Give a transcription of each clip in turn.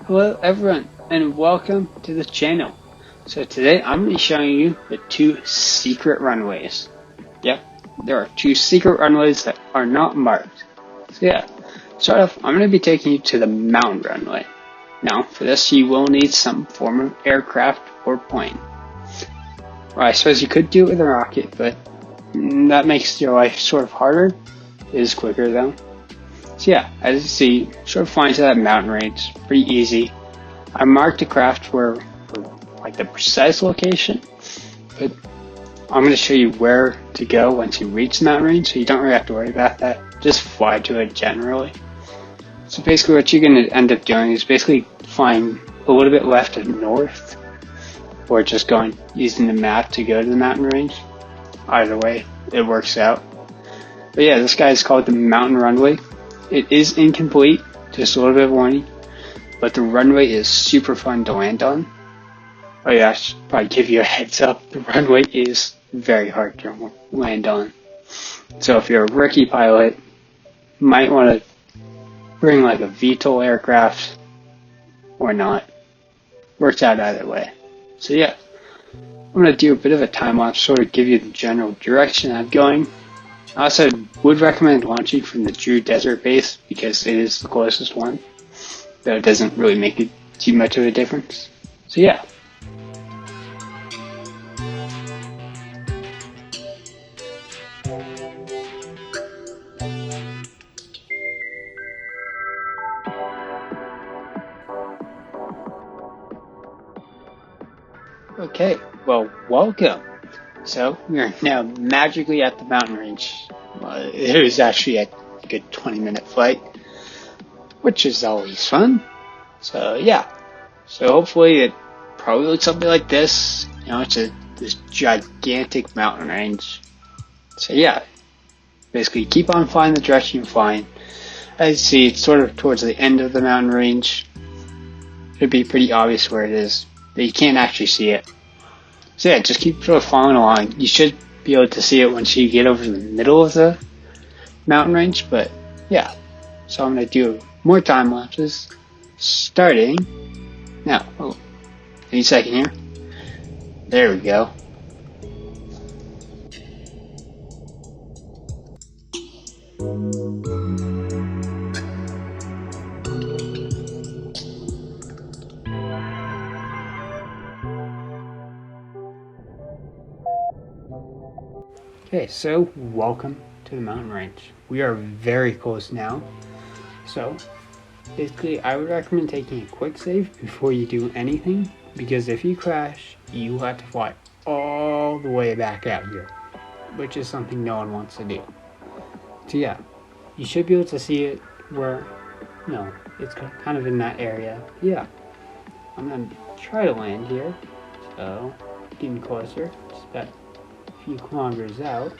Hello everyone and welcome to the channel. So today I'm going to be showing you the two secret runways. Yep, there are two secret runways that are not marked. So yeah, start off, I'm going to be taking you to the mountain runway. Now for this you will need some form of aircraft or plane. Well, I suppose you could do it with a rocket, but that makes your life sort of harder. It is quicker though. So yeah, as you see, sort of flying to that mountain range, pretty easy. I marked the craft for like the precise location, but I'm going to show you where to go once you reach the mountain range, so you don't really have to worry about that. Just fly to it generally. So basically what you're going to end up doing is basically flying a little bit left and north, or just using the map to go to the mountain range. Either way, it works out. But yeah, this guy is called the Mountain Runway. It is incomplete, just a little bit of warning, but the runway is super fun to land on. Oh yeah, I should probably give you a heads up, the runway is very hard to land on. So if you're a rookie pilot, you might want to bring like a VTOL aircraft or not. Works out either way. So yeah, I'm going to do a bit of a time lapse, sort of give you the general direction I'm going. I also would recommend launching from the Droo Desert base because it is the closest one, though it doesn't really make it too much of a difference. So yeah. Okay, well, welcome. So we are now magically at the mountain range. It was actually a good 20-minute flight, which is always fun. So yeah, so hopefully it probably looks something like this. You know, it's this gigantic mountain range. So yeah, basically keep on flying the direction you're flying. As you see, it's sort of towards the end of the mountain range. It'd be pretty obvious where it is, but you can't actually see it. So yeah, just keep sort of following along. You should be able to see it once you get over the middle of the mountain range, but yeah. So I'm going to do more time lapses, starting now. Oh, any second here. There we go. Okay, so welcome to the mountain range. We are very close now. So basically I would recommend taking a quick save before you do anything, because if you crash, you have to fly all the way back out here, which is something no one wants to do. So yeah, you should be able to see it where, no, it's kind of in that area. Yeah, I'm gonna try to land here. So getting closer, just about a few kilometers out.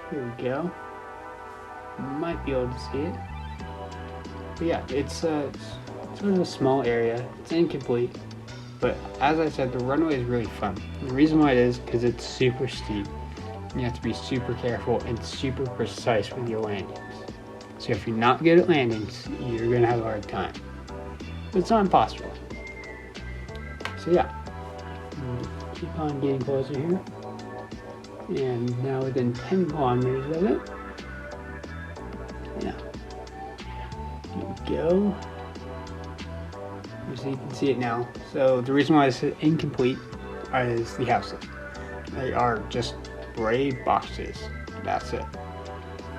Here we go. Might be able to see it. But yeah, it's sort of a small area. It's incomplete. But as I said, the runway is really fun. The reason why it is because it's super steep. You have to be super careful and super precise with your landings. So if you're not good at landings, you're going to have a hard time. But it's not impossible. So yeah, keep on getting closer here. And now within 10 kilometers of it. Yeah. Here we go. So you can see it now. So the reason why it's incomplete is the houses. They are just gray boxes. That's it.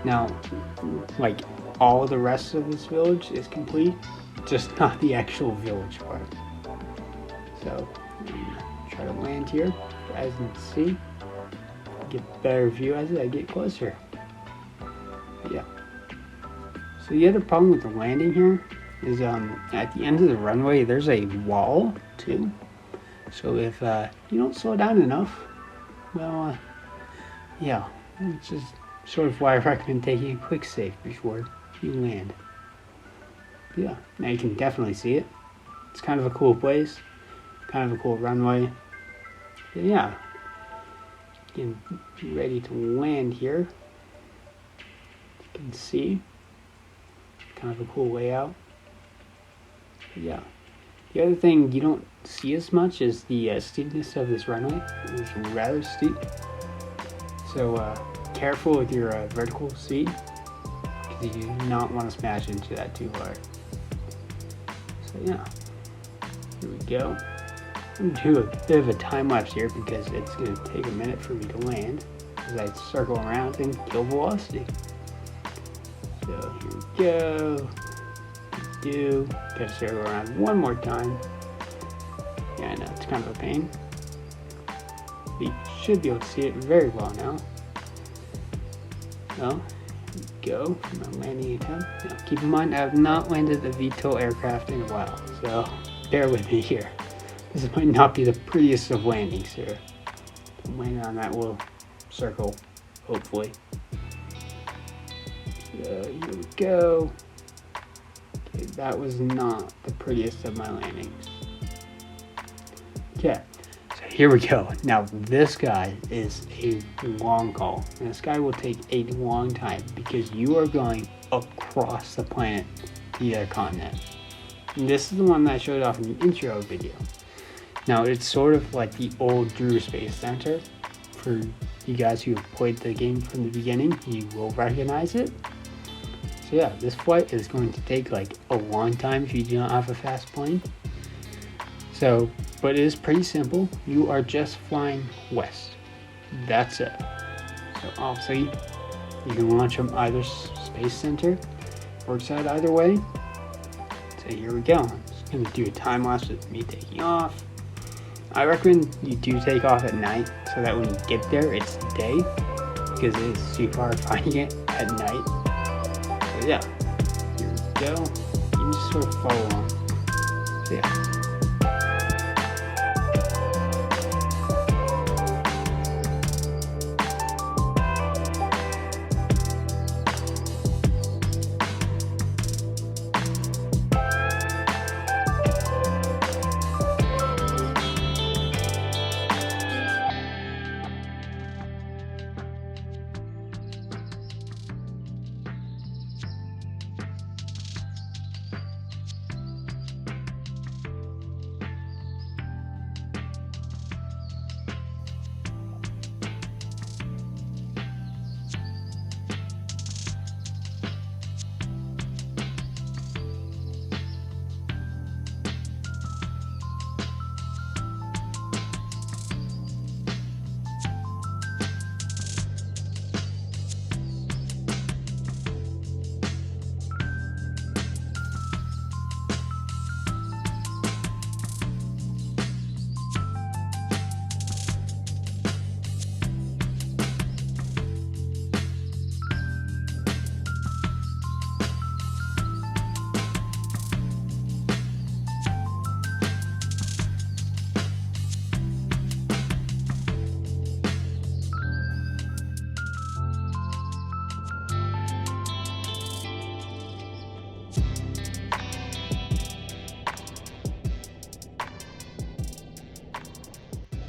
Now, like all the rest of this village is complete, just not the actual village part. So I'm gonna try to land here. As you can see, get a better view as I get closer. Yeah. So the other problem with the landing here is at the end of the runway there's a wall too. So if you don't slow down enough, well, yeah, it's just sort of why I recommend taking a quick save before you land. But yeah, now you can definitely see it. It's kind of a cool place, kind of a cool runway. But yeah, getting ready to land here. You can see kind of a cool layout. Yeah. The other thing you don't see as much is the steepness of this runway. It's rather steep. So careful with your vertical speed, because you do not want to smash into that too hard. So yeah, here we go. I'm going to do a bit of a time lapse here because it's going to take a minute for me to land as I circle around and kill velocity. So here we go. Gotta circle around one more time. Yeah, I know, it's kind of a pain. But you should be able to see it very well now. Well, here we go for my landing attempt. Now, keep in mind, I have not landed a VTOL aircraft in a while, so bear with me here. This might not be the prettiest of landings here. Landing on that little circle, hopefully. So here we go. Okay, that was not the prettiest of my landings. Okay, so here we go. Now this guy is a long haul. And this guy will take a long time because you are going across the planet to the other continent. And this is the one that I showed off in the intro video. Now it's sort of like the old Droo Space Center. For you guys who have played the game from the beginning, you will recognize it. So yeah, this flight is going to take like a long time if you do not have a fast plane. So, but it is pretty simple. You are just flying west. That's it. So obviously, you can launch from either space center. Works out either way. So here we go. I'm just going to do a time lapse with me taking off. I recommend you do take off at night so that when you get there, it's day, because it is super hard finding it at night. So yeah, here we go. You can just sort of follow along. So yeah.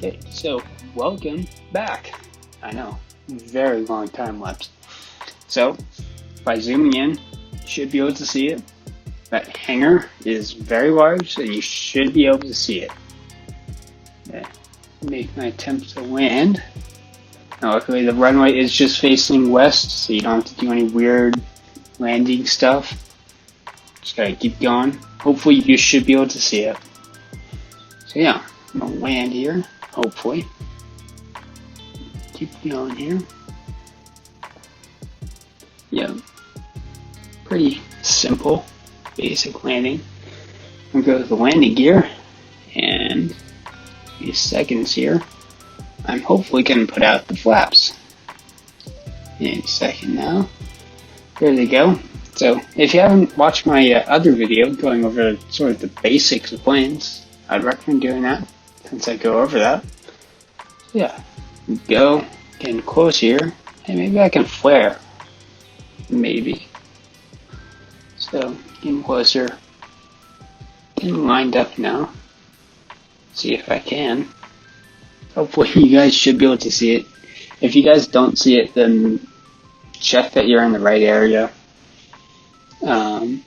Okay, so welcome back. I know, very long time lapse. So, by zooming in, you should be able to see it. That hangar is very large, so you should be able to see it. Okay, make my attempt to land. Now, luckily the runway is just facing west, so you don't have to do any weird landing stuff. Just gotta keep going. Hopefully you should be able to see it. So yeah, I'm gonna land here. Hopefully. Keep going here. Yeah. Pretty simple, basic landing. I'm gonna go to the landing gear, and a few seconds here. I'm hopefully gonna put out the flaps. Any second now. There they go. So, if you haven't watched my other video going over sort of the basics of planes, I'd recommend doing that, since I go over that. Yeah, go, getting close here, and maybe I can flare. Maybe. So, getting closer, getting lined up now. See if I can. Hopefully you guys should be able to see it. If you guys don't see it, then check that you're in the right area. So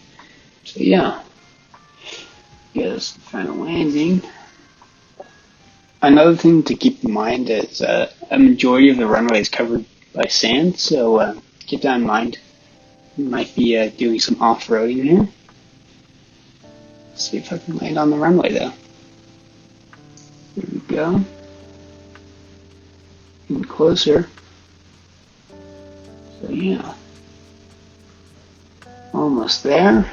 yeah. get us the final landing. Another thing to keep in mind is a majority of the runway is covered by sand, so keep that in mind. We might be doing some off-roading here. Let's see if I can land on the runway though. Here we go. Getting closer. So yeah. Almost there.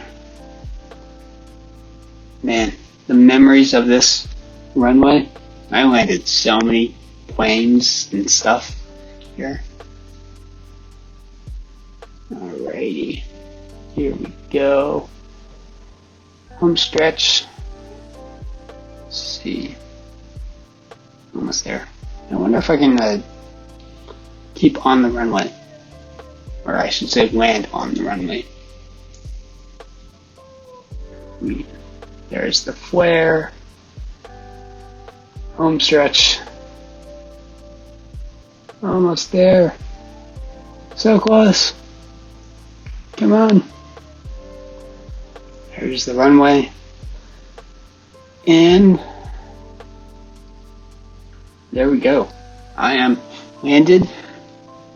Man, the memories of this runway. I landed so many planes and stuff here. Alrighty. Here we go. Home stretch. Let's see. Almost there. I wonder if I can keep on the runway. Or I should say land on the runway. There's the flare. Home stretch. Almost there. So close. Come on. There's the runway. And there we go. I am landed.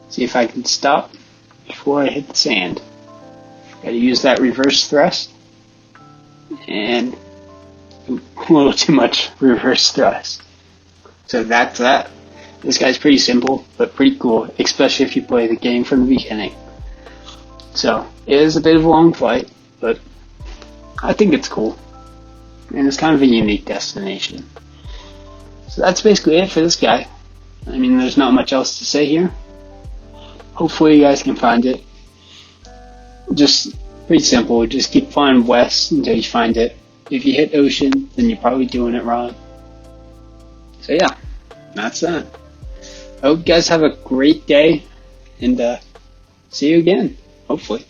See if I can stop before I hit the sand. Gotta use that reverse thrust. And a little too much reverse thrust. So that's that. This guy's pretty simple, but pretty cool, especially if you play the game from the beginning. So, it is a bit of a long flight, but I think it's cool. And it's kind of a unique destination. So that's basically it for this guy. I mean, there's not much else to say here. Hopefully you guys can find it. Just pretty simple. Just keep flying west until you find it. If you hit ocean, then you're probably doing it wrong. So yeah, that's that. I hope you guys have a great day, and see you again, hopefully.